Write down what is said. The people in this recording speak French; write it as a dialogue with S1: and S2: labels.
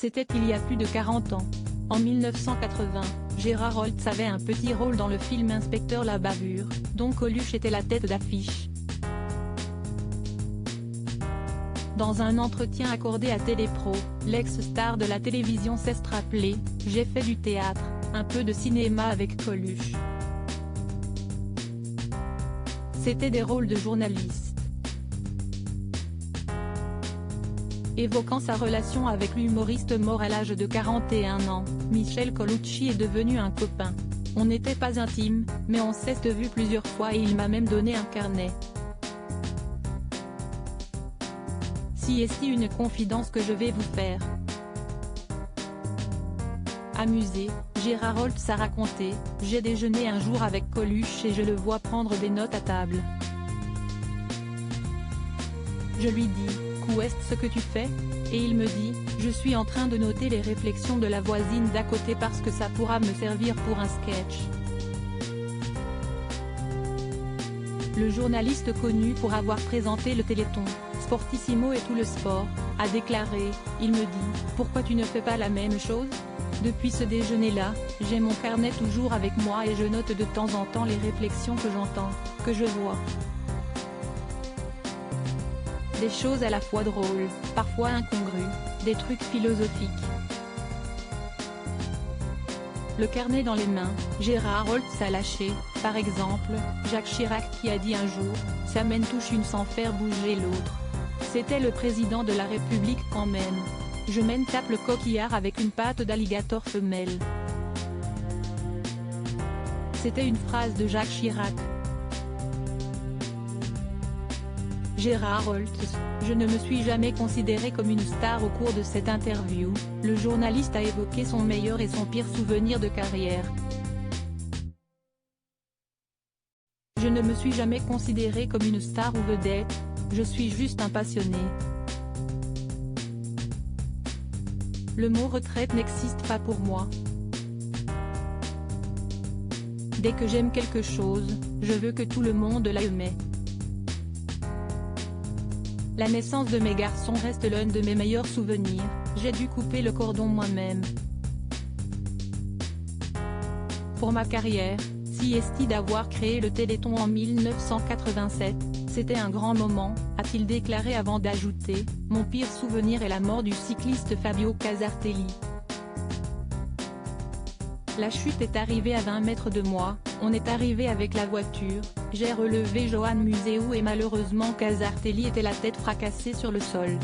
S1: C'était il y a plus de 40 ans. En 1980, Gérard Holtz avait un petit rôle dans le film Inspecteur La Bavure, dont Coluche était la tête d'affiche. Dans un entretien accordé à Télépro, l'ex-star de la télévision s'est rappelé « J'ai fait du théâtre, un peu de cinéma avec Coluche. C'était des rôles de journaliste. » Évoquant sa relation avec l'humoriste mort à l'âge de 41 ans, Michel Colucci est devenu un copain. On n'était pas intimes, mais on s'est vu plusieurs fois et il m'a même donné un carnet. Si une confidence que je vais vous faire. Amusé, Gérard Holtz a raconté « J'ai déjeuné un jour avec Coluche et je le vois prendre des notes à table. Je lui dis « Qu'est-ce ce que tu fais ?» Et il me dit « Je suis en train de noter les réflexions de la voisine d'à côté parce que ça pourra me servir pour un sketch. » Le journaliste connu pour avoir présenté le Téléthon, Sportissimo et tout le sport, a déclaré « Il me dit « Pourquoi tu ne fais pas la même chose ?» Depuis ce déjeuner-là, j'ai mon carnet toujours avec moi et je note de temps en temps les réflexions que j'entends, que je vois. Des choses à la fois drôles, parfois incongrues, des trucs philosophiques. Le carnet dans les mains, Gérard Holtz a lâché, par exemple, Jacques Chirac qui a dit un jour « Ça mène touche une sans faire bouger l'autre. » C'était le président de la République quand même. Je mène tape le coquillard avec une patte d'alligator femelle. C'était une phrase de Jacques Chirac. Gérard Holtz, je ne me suis jamais considéré comme une star au cours de cette interview, le journaliste a évoqué son meilleur et son pire souvenir de carrière. Je ne me suis jamais considéré comme une star ou vedette, je suis juste un passionné. Le mot retraite n'existe pas pour moi. Dès que j'aime quelque chose, je veux que tout le monde l'aime. La naissance de mes garçons reste l'un de mes meilleurs souvenirs, j'ai dû couper le cordon moi-même. Pour ma carrière, si est d'avoir créé le Téléthon en 1987, c'était un grand moment, a-t-il déclaré avant d'ajouter « Mon pire souvenir est la mort du cycliste Fabio Casartelli. La chute est arrivée à 20 mètres de moi, on est arrivé avec la voiture, j'ai relevé Johan Museeuw et malheureusement Casartelli était la tête fracassée sur le sol.